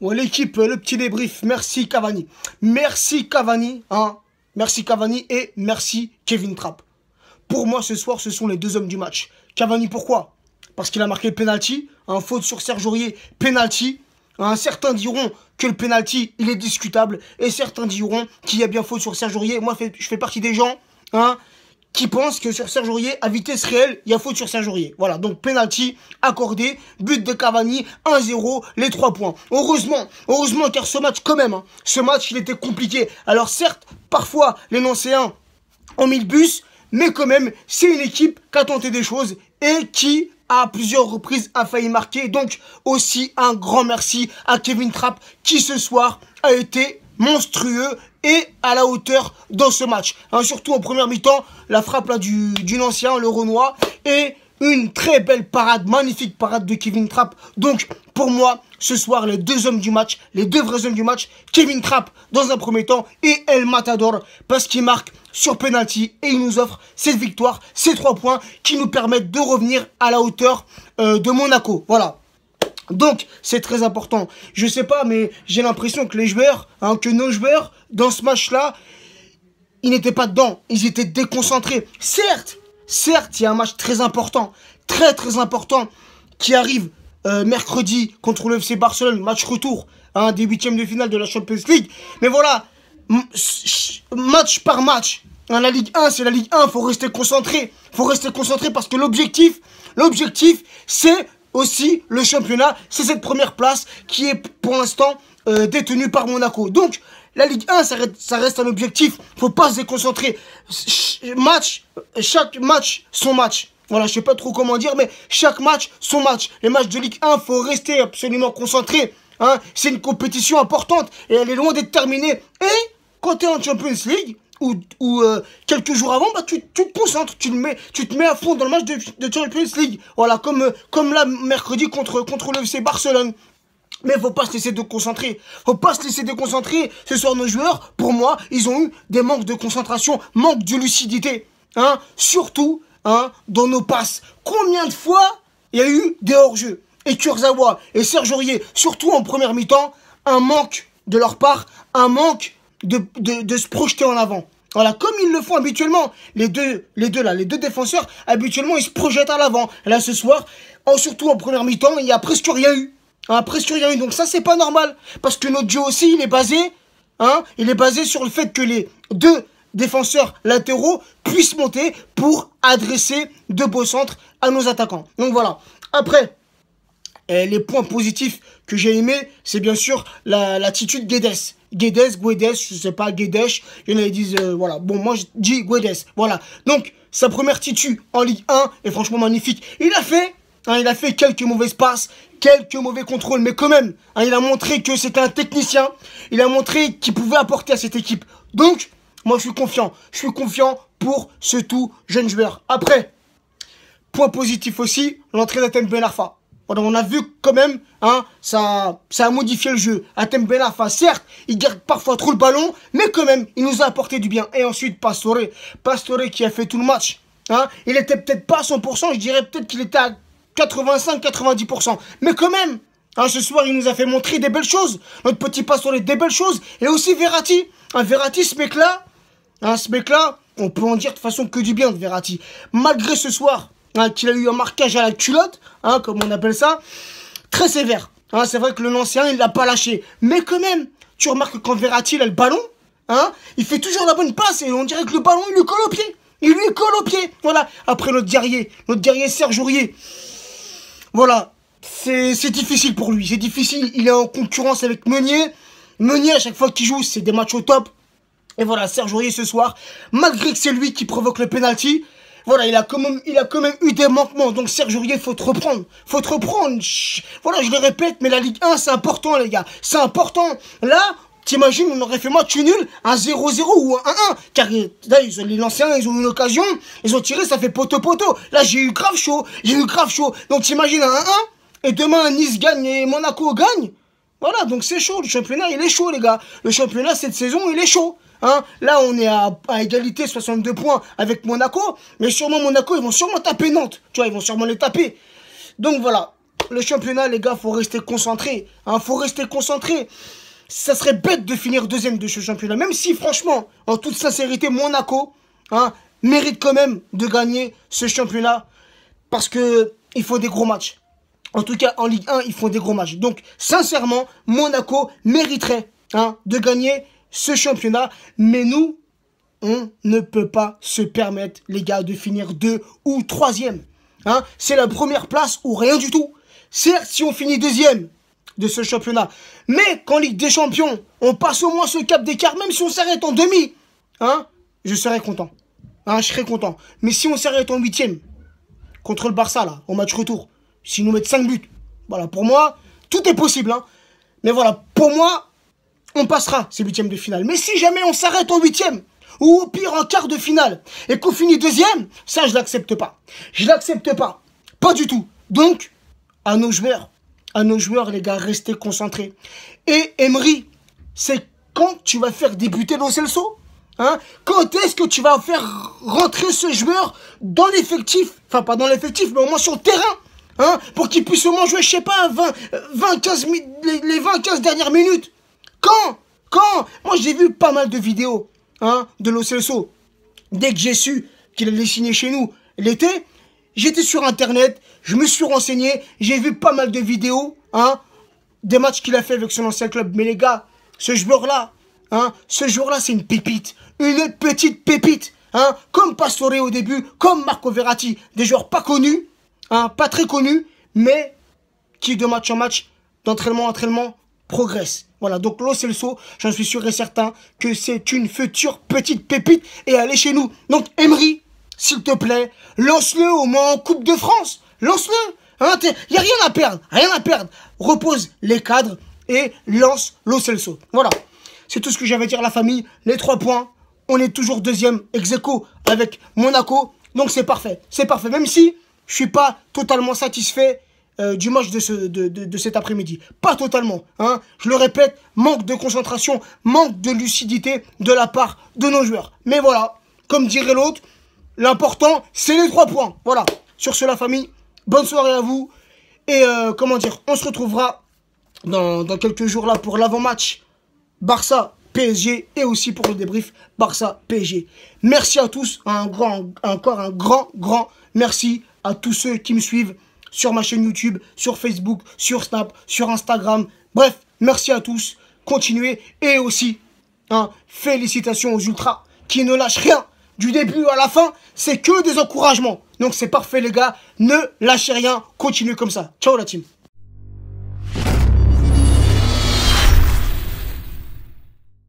Ouais, l'équipe, le petit débrief. Merci Cavani. Merci Cavani, hein. Merci Cavani et merci Kevin Trapp. Pour moi, ce soir, ce sont les deux hommes du match. Cavani, pourquoi? Parce qu'il a marqué le penalty. Un faute sur Serge Aurier, penalty. Certains diront que le penalty, il est discutable. Et certains diront qu'il y a bien faute sur Serge Aurier. Moi, je fais partie des gens qui pensent que sur Serge Aurier, à vitesse réelle, il y a faute sur Serge Aurier. Voilà, donc penalty accordé, but de Cavani, 1-0, les 3 points. Heureusement, car ce match, quand même, ce match, il était compliqué. Alors certes, parfois, les Nancéens ont mis le bus, mais quand même, c'est une équipe qui a tenté des choses et qui, à plusieurs reprises, a failli marquer. Donc, aussi, un grand merci à Kevin Trapp, qui ce soir a été monstrueux et à la hauteur dans ce match. Surtout en première mi-temps, la frappe là du Nancéen, le Renoir, et une très belle parade, magnifique parade de Kevin Trapp. Donc, pour moi, ce soir, les deux hommes du match, les deux vrais hommes du match, Kevin Trapp dans un premier temps et El Matador, parce qu'il marque sur penalty et il nous offre cette victoire, ces 3 points qui nous permettent de revenir à la hauteur de Monaco. Voilà. Donc, c'est très important. Je sais pas, mais j'ai l'impression que les joueurs, que nos joueurs, dans ce match-là, ils n'étaient pas dedans. Ils étaient déconcentrés. Certes, il y a un match très important, très important, qui arrive mercredi contre le FC Barcelone, match retour, des 8e de finale de la Champions League. Mais voilà, match par match. La Ligue 1, c'est la Ligue 1, faut rester concentré. Faut rester concentré parce que l'objectif, c'est aussi le championnat. C'est cette première place qui est pour l'instant détenue par Monaco. Donc, la Ligue 1, ça reste un objectif. Faut pas se déconcentrer. Chaque match, son match. Voilà, je sais pas trop comment dire, mais chaque match, son match. Les matchs de Ligue 1, faut rester absolument concentré. C'est une compétition importante et elle est loin d'être terminée. Et quand tu es en Champions League, ou quelques jours avant, tu te concentres, tu te mets à fond dans le match de Champions League. Voilà, comme là, mercredi contre le FC Barcelone. Mais faut pas se laisser déconcentrer. Faut pas se laisser déconcentrer. Ce soir, nos joueurs, pour moi, ils ont eu des manques de concentration, manque de lucidité. Surtout, dans nos passes. Combien de fois il y a eu des hors-jeux? Et Kurzawa et Serge Aurier, surtout en première mi-temps, un manque de leur part, un manque de se projeter en avant. Voilà, comme ils le font habituellement. Les deux défenseurs, habituellement, ils se projettent à l'avant. Là, ce soir, surtout en première mi-temps, il n'y a presque rien eu. Presque rien eu. Donc ça, c'est pas normal. Parce que notre jeu aussi, il est basé sur le fait que les deux défenseurs latéraux puissent monter pour adresser de beaux centres à nos attaquants. Donc voilà. Après, les points positifs que j'ai aimés, c'est bien sûr l'attitude Guedes, je sais pas, Guedes, il y en a qui disent, voilà, bon, moi je dis Guedes, voilà. Donc, sa première titu en Ligue 1 est franchement magnifique. Il a fait quelques mauvaises passes, quelques mauvais contrôles, mais quand même, il a montré que c'était un technicien, il a montré qu'il pouvait apporter à cette équipe. Donc, moi je suis confiant pour ce tout jeune joueur. Après, point positif aussi, l'entrée d'Hatem Ben Arfa. On a vu quand même, ça a modifié le jeu. Hatem Ben Arfa, certes, il garde parfois trop le ballon, mais quand même, il nous a apporté du bien. Et ensuite, Pastore qui a fait tout le match. Il était peut-être pas à 100%, je dirais peut-être qu'il était à 85-90%. Mais quand même, ce soir, il nous a fait montrer des belles choses. Notre petit Pastore, des belles choses. Et aussi Verratti. Verratti, ce mec-là, on peut en dire de façon que du bien de Verratti. Malgré ce soir, qu'il a eu un marquage à la culotte, comme on appelle ça, très sévère. C'est vrai que le Nancéen, il l'a pas lâché. Mais quand même, tu remarques que quand Verratti, il a le ballon, il fait toujours la bonne passe et on dirait que le ballon, il lui colle au pied. Il lui colle au pied. Voilà. Après, notre guerrier Serge Aurier. Voilà. C'est difficile pour lui. C'est difficile. Il est en concurrence avec Meunier. Meunier, à chaque fois qu'il joue, c'est des matchs au top. Et voilà, Serge Aurier ce soir, malgré que c'est lui qui provoque le penalty, voilà, il a quand même eu des manquements. Donc Serge Aurier, faut te reprendre. Voilà, je le répète, mais la Ligue 1, c'est important, les gars. C'est important. Là, t'imagines, on aurait fait match nul, un 0-0 ou un 1-1. Car là, les Nancéens, ils ont eu une occasion, ils ont tiré, ça fait poteau-poteau. Là, j'ai eu grave chaud. Donc t'imagines un 1-1, et demain, Nice gagne et Monaco gagne. Voilà, donc c'est chaud. Le championnat, il est chaud, les gars. Le championnat, cette saison, il est chaud. Là, on est à égalité, 62 points avec Monaco. Mais sûrement, Monaco, ils vont sûrement taper Nantes. Tu vois, ils vont sûrement les taper. Donc voilà. le championnat, les gars, faut rester concentré. Hein, faut rester concentré. Ça serait bête de finir deuxième de ce championnat. Même si, franchement, en toute sincérité, Monaco mérite quand même de gagner ce championnat. Parce que il faut des gros matchs. En tout cas, en Ligue 1, ils font des gros matchs. Donc, sincèrement, Monaco mériterait de gagner ce championnat. Mais nous, on ne peut pas se permettre, les gars, de finir 2 ou 3e. C'est la première place ou rien du tout. Certes, si on finit 2e de ce championnat, mais qu'en Ligue des Champions, on passe au moins ce cap d'écart, même si on s'arrête en demi, je serais content. Je serais content. Mais si on s'arrête en 8e, contre le Barça, là, au match retour, s'ils nous mettent 5 buts, voilà, pour moi, tout est possible. Mais voilà, pour moi, on passera ces 8e de finale. Mais si jamais on s'arrête en 8e, ou au pire en quart de finale, et qu'on finit 2e, ça je l'accepte pas. Je l'accepte pas. Pas du tout. Donc, à nos joueurs les gars, restez concentrés. Et Emery, c'est quand tu vas faire débuter Lo Celso? Quand est-ce que tu vas faire rentrer ce joueur dans l'effectif? Enfin, pas dans l'effectif, mais au moins sur le terrain. Pour qu'il puisse au moins jouer, je sais pas, les 20-15 dernières minutes. Quand moi j'ai vu pas mal de vidéos de Lo Celso. Dès que j'ai su qu'il allait signer chez nous l'été, j'étais sur internet, je me suis renseigné, j'ai vu pas mal de vidéos, des matchs qu'il a fait avec son ancien club. Mais les gars, ce joueur-là, c'est une pépite, une petite pépite, comme Pastore au début, comme Marco Verratti, des joueurs pas connus, pas très connus, mais qui de match en match, d'entraînement en entraînement, progresse. Voilà, donc Lo Celso, j'en suis sûr et certain que c'est une future petite pépite et elle est chez nous. Donc Emery, s'il te plaît, lance-le au moins en Coupe de France. Lance-le. Il n'y a rien à perdre, rien à perdre. Repose les cadres et lance Lo Celso. Voilà, c'est tout ce que j'avais à dire, la famille. Les 3 points, on est toujours 2e ex-aequo avec Monaco. Donc c'est parfait, même si je suis pas totalement satisfait du match de cet après-midi. Pas totalement. Je le répète, manque de concentration, manque de lucidité de la part de nos joueurs. Mais voilà, comme dirait l'autre, l'important, c'est les 3 points. Voilà. Sur ce, la famille, bonne soirée à vous. Et on se retrouvera dans quelques jours là pour l'avant-match Barça-PSG et aussi pour le débrief Barça-PSG. Merci à tous. Encore un grand merci à tous ceux qui me suivent sur ma chaîne YouTube, sur Facebook, sur Snap, sur Instagram. Bref, merci à tous. Continuez. Et aussi, félicitations aux Ultras qui ne lâchent rien. Du début à la fin, c'est que des encouragements. Donc c'est parfait les gars. Ne lâchez rien. Continuez comme ça. Ciao la team.